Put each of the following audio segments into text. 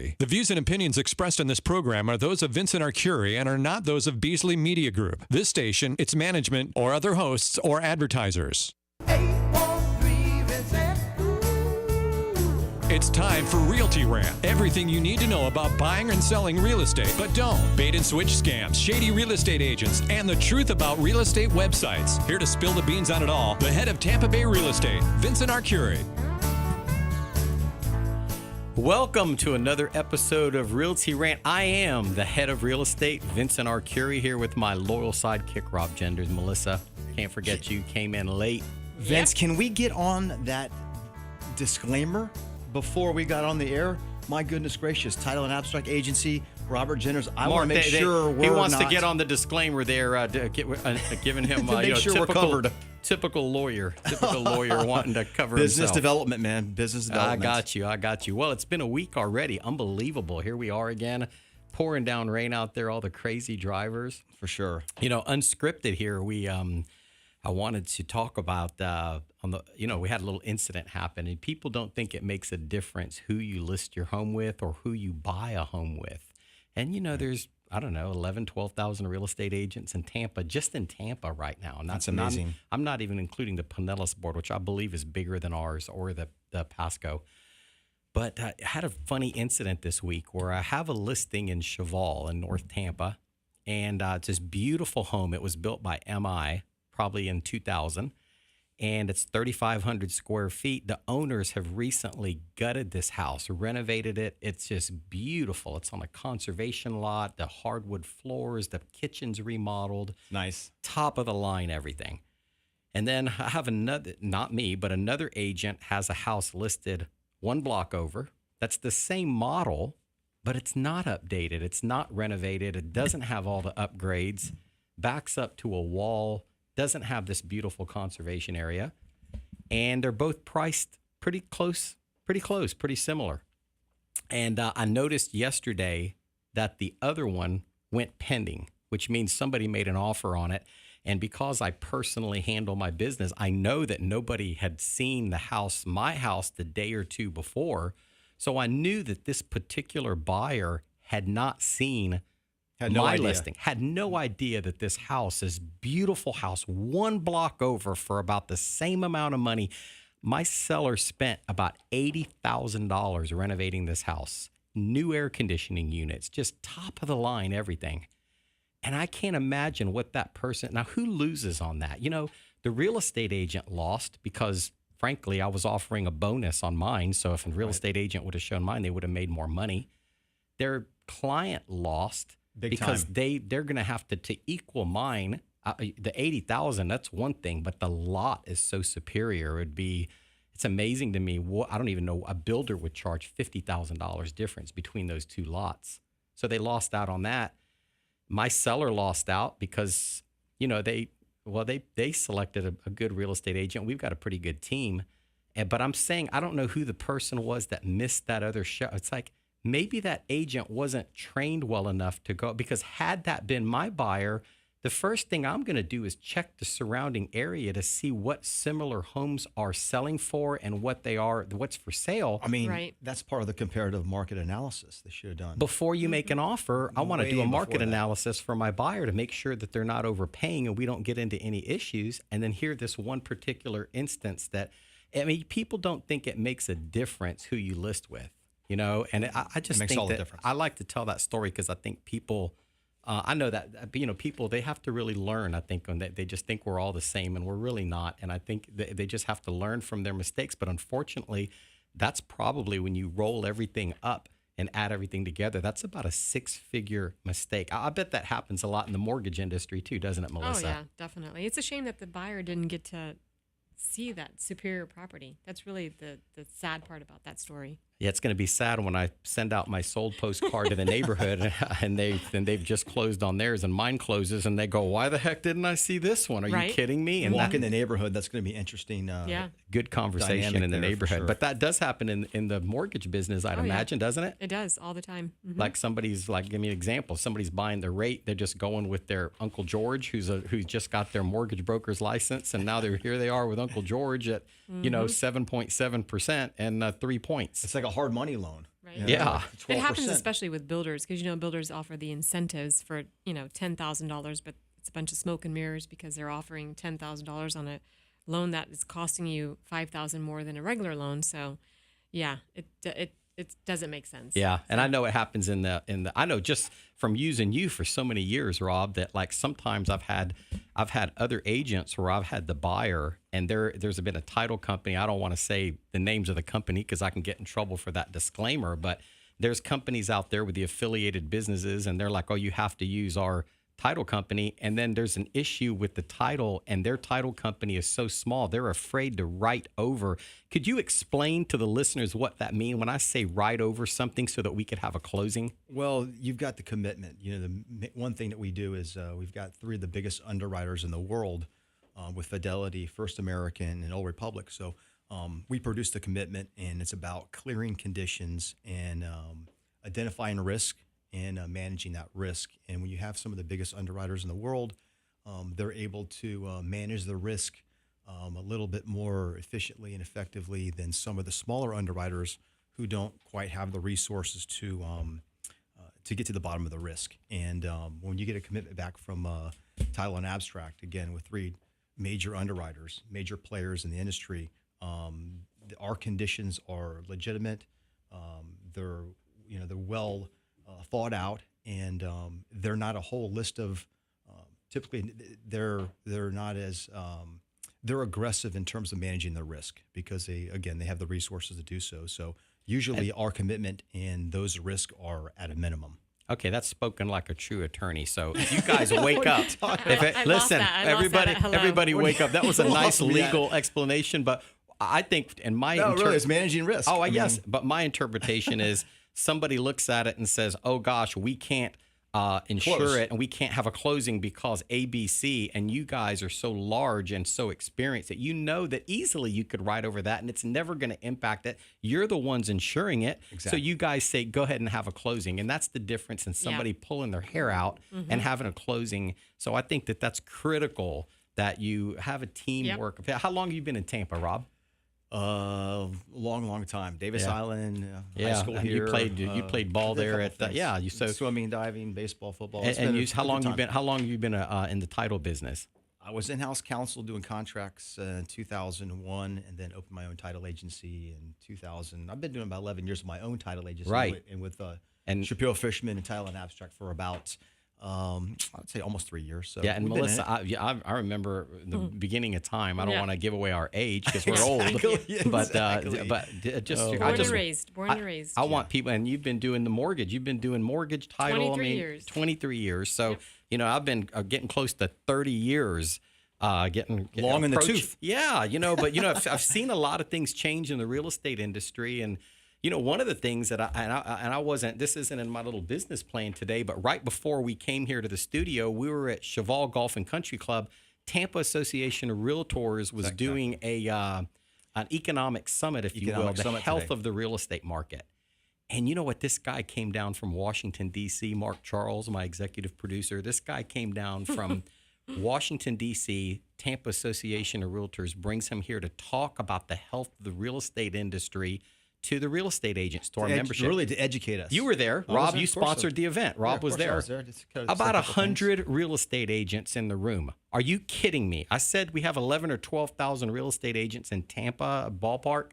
The views and opinions expressed in this program are those of Vincent Arcuri and are not those of Beasley Media Group, this station, its management, or other hosts or advertisers. It's time for Realty Rant. Everything you need to know about buying and selling real estate. But don't. Bait and switch scams, shady real estate agents, and the truth about real estate websites. Here to spill the beans on it all, the head of Tampa Bay Real Estate, Vincent Arcuri. Welcome to another episode of Realty Rant. I am the head of real estate, Vincent Arcuri, here with my loyal sidekick, Rob Genders. Melissa, can't forget you, came in late. Vince, Can we get on that disclaimer before we got on the air? My goodness gracious, title and abstract agency, Robert Genders. I want to make sure he wants to get on the disclaimer there, giving him to make sure we're covered. Typical lawyer wanting to cover business himself. Development, man. Business development. I got you. Well, it's been a week already. Unbelievable. Here we are again, pouring down rain out there. All the crazy drivers, for sure. Unscripted here. I wanted to talk about we had a little incident happen, and people don't think it makes a difference who you list your home with or who you buy a home with. And there's 12,000 real estate agents in Tampa, just in Tampa right now. That's amazing. I'm not even including the Pinellas board, which I believe is bigger than ours, or the Pasco. But I had a funny incident this week where I have a listing in Cheval in North Tampa, and it's this beautiful home. It was built by MI, probably in 2000, and it's 3,500 square feet. The owners have recently gutted this house, renovated it. It's just beautiful. It's on a conservation lot, the hardwood floors, the kitchen's remodeled. Nice. Top of the line, everything. And then I have another, not me, but another agent has a house listed one block over. That's the same model, but it's not updated. It's not renovated. It doesn't have all the upgrades. Backs up to a wall. Doesn't have this beautiful conservation area, and they're both priced pretty similar. And I noticed yesterday that the other one went pending, which means somebody made an offer on it. And because I personally handle my business, I know that nobody had seen my house the day or two before. So I knew that this particular buyer had not seen my listing, had no idea that this house, this beautiful house, one block over for about the same amount of money. My seller spent about $80,000 renovating this house. New air conditioning units, just top of the line, everything. And I can't imagine what that person, now who loses on that? The real estate agent lost because, frankly, I was offering a bonus on mine. So if a real estate agent would have shown mine, they would have made more money. Their client lost. Because they're going to have to equal mine. The $80,000, that's one thing, but the lot is so superior. It's amazing to me. I don't even know, a builder would charge $50,000 difference between those two lots. So they lost out on that. My seller lost out because, they selected a good real estate agent. We've got a pretty good team. But I'm saying, I don't know who the person was that missed that other show. It's like, maybe that agent wasn't trained well enough to go, because had that been my buyer, the first thing I'm going to do is check the surrounding area to see what similar homes are selling for and what's for sale. I mean, That's part of the comparative market analysis they should have done. Before you make an offer, I want to do a market analysis for my buyer to make sure that they're not overpaying and we don't get into any issues. And then here, this one particular instance people don't think it makes a difference who you list with. And I just think that I like to tell that story because I think people, I know that, people, they have to really learn, I think, they just think we're all the same, and we're really not. And I think they just have to learn from their mistakes. But unfortunately, that's probably when you roll everything up and add everything together, that's about a 6-figure mistake. I bet that happens a lot in the mortgage industry too, doesn't it, Melissa? Oh, yeah, definitely. It's a shame that the buyer didn't get to see that superior property. That's really the sad part about that story. Yeah, it's going to be sad when I send out my sold postcard to the neighborhood and they've just closed on theirs and mine closes and they go, why the heck didn't I see this one? Are you kidding me? And walk in the neighborhood, that's going to be interesting. Good conversation in the neighborhood. Sure. But that does happen in the mortgage business, I'd imagine, doesn't it? It does all the time. Mm-hmm. Like give me an example. Somebody's buying the rate, they're just going with their Uncle George, who's just got their mortgage broker's license, and now here they are with Uncle George at 7.7% and 3 points. It's like a hard money loan. Right. You know, Yeah. like It happens 12%. especially with builders because builders offer the incentives for $10,000, but it's a bunch of smoke and mirrors because they're offering $10,000 on a loan that is costing you $5,000 more than a regular loan. So, yeah, it doesn't make sense. Yeah, and I know it happens in the I know just from using you for so many years, Rob, that like sometimes I've had other agents where I've had the buyer and there's been a title company. I don't want to say the names of the company because I can get in trouble for that disclaimer, but there's companies out there with the affiliated businesses and they're like, "Oh, you have to use our title company," and then there's an issue with the title and their title company is so small they're afraid to write over. Could you explain to the listeners what that means when I say write over something so that we could have a closing? Well, you've got the commitment. The one thing that we do is we've got three of the biggest underwriters in the world with Fidelity, First American, and Old Republic. So we produce the commitment, and it's about clearing conditions and identifying risk and managing that risk. And when you have some of the biggest underwriters in the world, they're able to manage the risk a little bit more efficiently and effectively than some of the smaller underwriters who don't quite have the resources to get to the bottom of the risk. And when you get a commitment back from Title and Abstract, again, with three major underwriters, major players in the industry, our conditions are legitimate. They're well thought out, and they're not a whole list of. Typically, they're not as they're aggressive in terms of managing the risk because they have the resources to do so. So usually, our commitment and those risks are at a minimum. Okay, that's spoken like a true attorney. So if you guys wake up, I lost listen, that. I lost everybody, that at hello. everybody wake up. That was a nice lost me at- legal explanation, but I think in my No, really, it's managing risk. Oh, I yes, mean- but my interpretation is somebody looks at it and says, "Oh gosh, we can't insure Close. it, and we can't have a closing because ABC." And you guys are so large and so experienced that that easily you could write over that, and it's never going to impact it. You're the ones insuring it, so Exactly. you guys say, "Go ahead and have a closing," and that's the difference in somebody pulling their hair out and having a closing. So I think that's critical that you have a teamwork. How long have you been in Tampa, Rob? Long time. Davis Yeah. Island, high Yeah, school and here. you played ball did a there couple at things. you so swimming, diving, baseball, football. It's and been you, a how good long time. you been in the title business? I was in-house counsel doing contracts in 2001, and then opened my own title agency in 2000. I've been doing about 11 years of my own title agency, Right. And with And- Shapiro Fishman and Title and Abstract for about I'd say almost 3 years. So Yeah, and we've been in Melissa, it. I remember the beginning of time. I don't Yeah. want to give away our age because we're old, Exactly, but exactly. just Oh, I Born just and raised. Born and raised. I want people, and you've been doing the mortgage. You've been doing mortgage title. 23 years. 23 years. So I've been getting close to 30 years. Getting Long in the approach- tooth. Yeah, but I've seen a lot of things change in the real estate industry, and one of the things that I wasn't. This isn't in my little business plan today, but right before we came here to the studio, we were at Cheval Golf and Country Club. Tampa Association of Realtors was doing an economic summit, if you will, Economic the summit health today. of the real estate market. And you know what? This guy came down from Washington, D.C., Mark Charles, my executive producer. This guy came down from Washington, D.C., Tampa Association of Realtors brings him here to talk about the health of the real estate industry to the real estate agents, to our membership. Really to educate us. You were there. I was Rob, there, you of course sponsored so. the event. Yeah, Rob of was course I there. was there. Just kind of About said a couple things. 100 real estate agents in the room. Are you kidding me? I said we have 11 or 12,000 real estate agents in Tampa ballpark.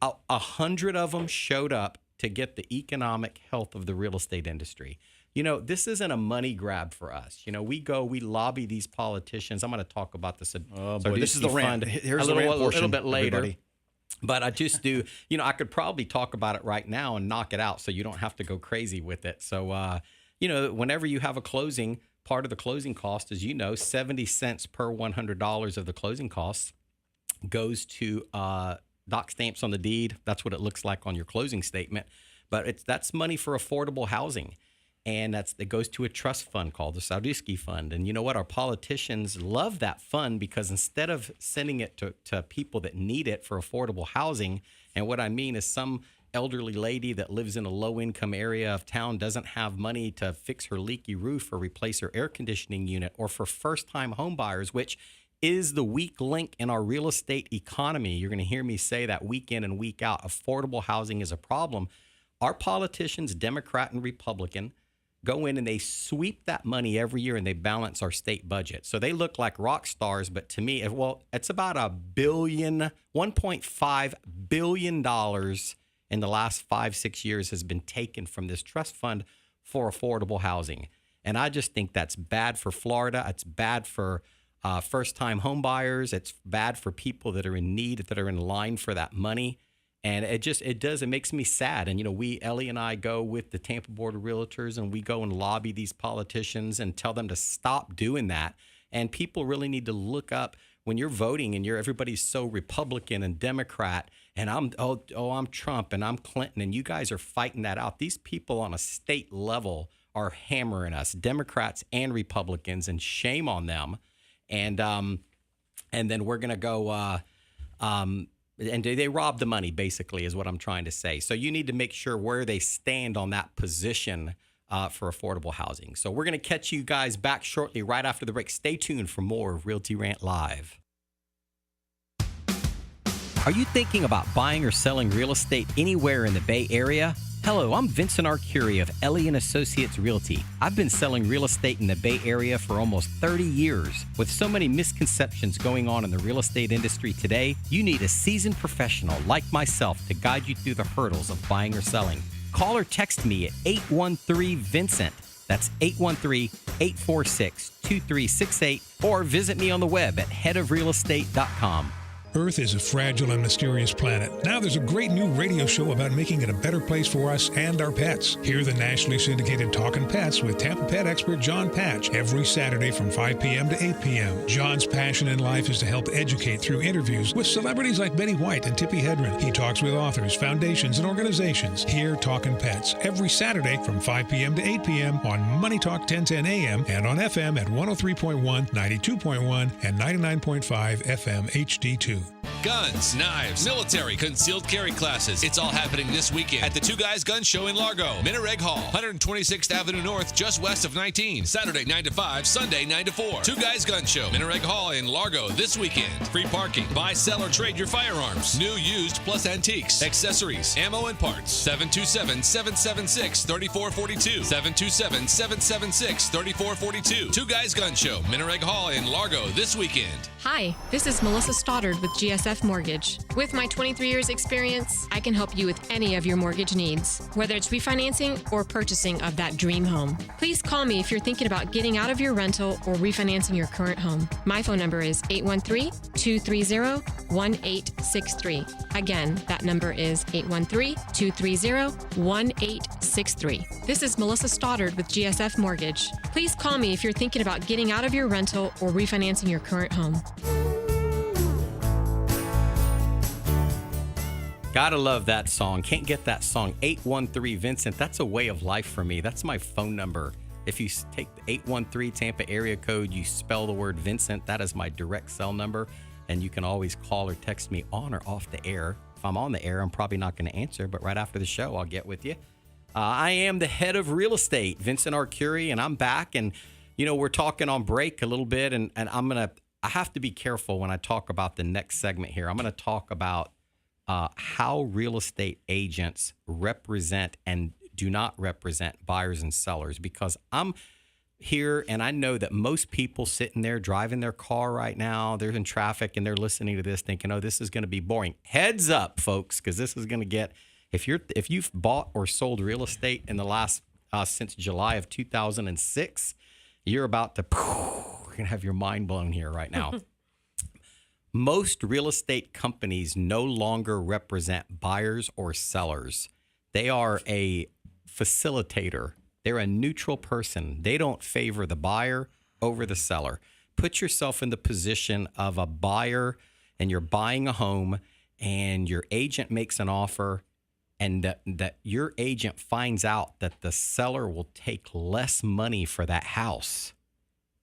100 of them showed up to get the economic health of the real estate industry. This isn't a money grab for us. We lobby these politicians. I'm going to talk about this. Oh, boy, this is the rant. Here's the rant a little portion, bit later. everybody. But I just do, I could probably talk about it right now and knock it out so you don't have to go crazy with it. So, whenever you have a closing, part of the closing cost is, 70 cents per $100 of the closing costs goes to doc stamps on the deed. That's what it looks like on your closing statement. But that's money for affordable housing. And it goes to a trust fund called the Saldusky Fund. And you know what? Our politicians love that fund because instead of sending it to people that need it for affordable housing, and what I mean is some elderly lady that lives in a low-income area of town doesn't have money to fix her leaky roof or replace her air conditioning unit, or for first-time home buyers, which is the weak link in our real estate economy. You're going to hear me say that week in and week out. Affordable housing is a problem. Our politicians, Democrat and Republican, go in and they sweep that money every year and they balance our state budget. So they look like rock stars, but to me, it's about $1.5 billion in the last 5-6 years has been taken from this trust fund for affordable housing. And I just think that's bad for Florida. It's bad for first-time home buyers. It's bad for people that are in need, that are in line for that money. And it makes me sad. And, Ellie and I go with the Tampa Board of Realtors and we go and lobby these politicians and tell them to stop doing that. And people really need to look up when you're voting and everybody's so Republican and Democrat and I'm Trump and I'm Clinton and you guys are fighting that out. These people on a state level are hammering us, Democrats and Republicans, and shame on them. And then we're going to go, and they rob the money, basically, is what I'm trying to say. So you need to make sure where they stand on that position for affordable housing. So we're going to catch you guys back shortly, right after the break. Stay tuned for more of Realty Rant Live. Are you thinking about buying or selling real estate anywhere in the Bay Area? Hello, I'm Vincent Arcuri of Ellie Associates Realty. I've been selling real estate in the Bay Area for almost 30 years. With so many misconceptions going on in the real estate industry today, you need a seasoned professional like myself to guide you through the hurdles of buying or selling. Call or text me at 813-VINCENT. That's 813-846-2368. Or visit me on the web at headofrealestate.com. Earth is a fragile and mysterious planet. Now there's a great new radio show about making it a better place for us and our pets. Hear the nationally syndicated Talkin' Pets with Tampa pet expert John Patch every Saturday from 5 p.m. to 8 p.m. John's passion in life is to help educate through interviews with celebrities like Betty White and Tippi Hedren. He talks with authors, foundations, and organizations. Hear Talkin' Pets every Saturday from 5 p.m. to 8 p.m. on Money Talk 1010 a.m. and on FM at 103.1, 92.1, and 99.5 FM HD2. Guns, knives, military, concealed carry classes. It's all happening this weekend at the Two Guys Gun Show in Largo. Minareg Hall, 126th Avenue North, just west of 19. Saturday 9 to 5, Sunday 9 to 4. Two Guys Gun Show, Minareg Hall in Largo this weekend. Free parking. Buy, sell, or trade your firearms. New, used, plus antiques, accessories, ammo, and parts. 727-776-3442. 727-776-3442. Two Guys Gun Show, Minareg Hall in Largo this weekend. Hi, this is Melissa Stoddard with GSF Mortgage. With my 23 years experience, I can help you with any of your mortgage needs, whether it's refinancing or purchasing of that dream home. Please call me if you're thinking about getting out of your rental or refinancing your current home. My phone number is 813-230-1863. Again, that number is 813-230-1863. This is Melissa Stoddard with GSF Mortgage. Please call me if you're thinking about getting out of your rental or refinancing your current home. Gotta love that song. Can't get that song. 813-VINCENT. That's a way of life for me. That's my phone number. If you take the 813 Tampa area code, you spell the word Vincent. That is my direct cell number. And you can always call or text me on or off the air. If I'm on the air, I'm probably not going to answer, but right after the show, I'll get with you. I am the head of real estate, Vincent Arcuri, and I'm back. And, we're talking on break a little bit, and I have to be careful when I talk about the next segment here. I'm going to talk about how real estate agents represent and do not represent buyers and sellers, because I'm here and I know that most people sitting there driving their car right now, they're in traffic and they're listening to this thinking, oh, this is going to be boring. Heads up, folks, because this is going to get, if you've bought or sold real estate in the last, since July of 2006, you're about to, you're going to have your mind blown here right now. Most real estate companies no longer represent buyers or sellers. They are a facilitator. They're a neutral person. They don't favor the buyer over the seller. Put yourself in the position of a buyer and you're buying a home and your agent makes an offer and that your agent finds out that the seller will take less money for that house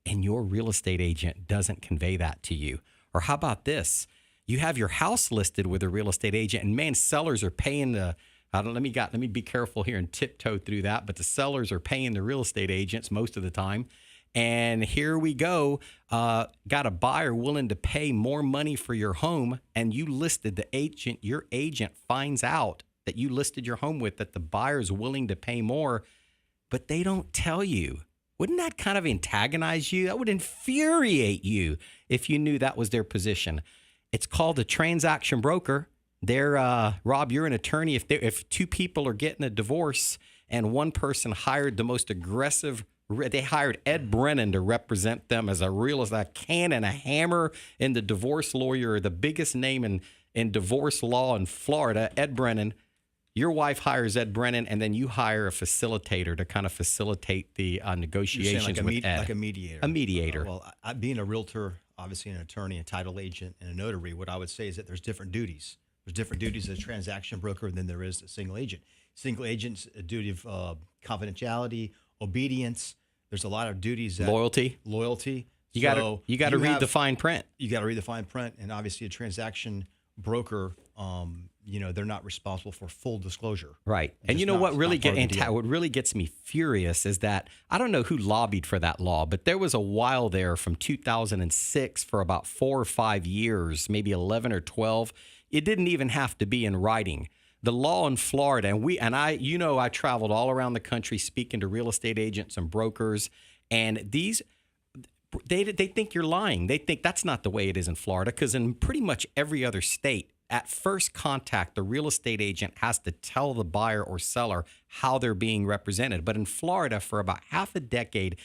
and your real estate agent doesn't convey that to you. Or how about this? You have your house listed with a real estate agent and man, sellers are paying the, let me be careful here and tiptoe through that, but the sellers are paying the real estate agents most of the time. And here we go, got a buyer willing to pay more money for your home and you listed the agent, your agent finds out that you listed your home with that the buyer is willing to pay more, but they don't tell you. Wouldn't that kind of antagonize you? That would infuriate you if you knew that was their position. It's called a transaction broker. They're, Rob, you're an attorney. If two people are getting a divorce and one person hired the most aggressive, they hired Ed Brennan to represent them as a cannon, a hammer in the divorce lawyer, the biggest name in divorce law in Florida, Ed Brennan. Your wife hires Ed Brennan, and then you hire a facilitator to kind of facilitate the negotiations with Ed. Like a mediator. A mediator. Well, being a realtor, obviously an attorney, a title agent, and a notary, what I would say is that there's different duties. There's different duties as a transaction broker than there is a single agent. Single agent's a duty of confidentiality, obedience. There's a lot of duties. Loyalty. You got to read the fine print. You got to read the fine print, and obviously a transaction broker, they're not responsible for full disclosure. Right. And you know what really gets me furious is that I don't know who lobbied for that law, but there was a while there from 2006 for about 4 or 5 years, maybe 11 or 12. It didn't even have to be in writing. The law in Florida, I traveled all around the country speaking to real estate agents and brokers, and they think you're lying. They think that's not the way it is in Florida, because in pretty much every other state, at first contact, the real estate agent has to tell the buyer or seller how they're being represented. But in Florida, for about half a decade,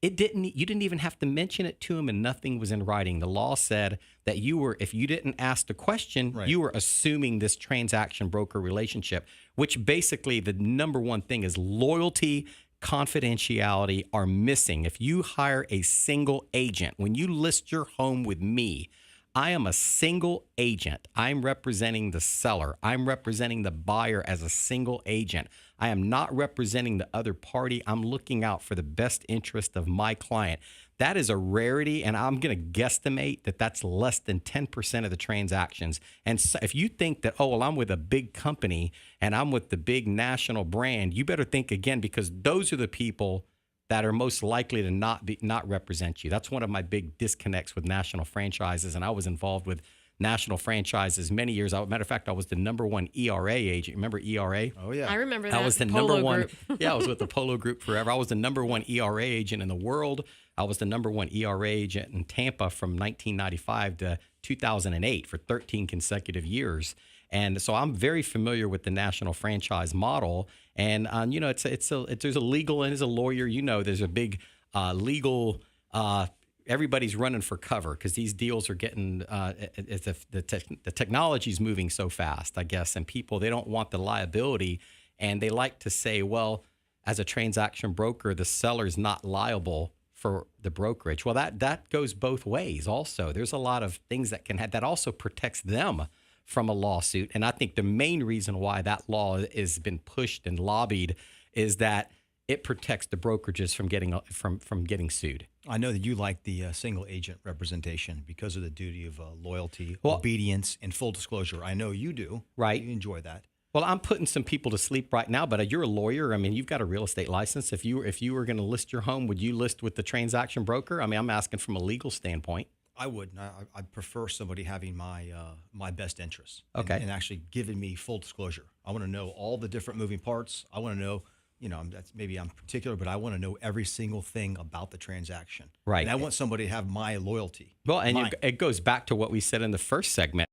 you didn't even have to mention it to them, and nothing was in writing. The law said that if you didn't ask the question, right, you were assuming this transaction broker relationship, which basically the number one thing is loyalty, confidentiality are missing. If you hire a single agent, when you list your home with me, I am a single agent. I'm representing the seller. I'm representing the buyer as a single agent. I am not representing the other party. I'm looking out for the best interest of my client. That is a rarity, and I'm going to guesstimate that that's less than 10% of the transactions. And so if you think that, I'm with a big company and I'm with the big national brand, you better think again, because those are the people that are most likely to not represent you. That's one of my big disconnects with national franchises, and I was involved with national franchises many years. Matter of fact, I was the number one ERA agent. Remember ERA? Oh, yeah. I remember that. I was the number one. Yeah, I was with the Polo Group forever. I was the number one ERA agent in the world. I was the number one ERA agent in Tampa from 1995 to 2008 for 13 consecutive years. And so I'm very familiar with the national franchise model. And, there's a legal, and as a lawyer, there's a big legal, everybody's running for cover because these deals are getting, the technology's moving so fast, I guess. And people, they don't want the liability. And they like to say, well, as a transaction broker, the seller's not liable for the brokerage. Well, that goes both ways also. There's a lot of things that also protects them from a lawsuit. And I think the main reason why that law has been pushed and lobbied is that it protects the brokerages from getting sued. I know that you like the single agent representation because of the duty of loyalty, obedience, and full disclosure. I know you do. Right. You enjoy that. Well, I'm putting some people to sleep right now, but you're a lawyer. I mean, you've got a real estate license. If you were going to list your home, would you list with the transaction broker? I mean, I'm asking from a legal standpoint. I would. I prefer somebody having my best interests. Okay. And actually giving me full disclosure. I want to know all the different moving parts. I want to know, I'm particular, but I want to know every single thing about the transaction. Right. And I want somebody to have my loyalty. Well, and it goes back to what we said in the first segment.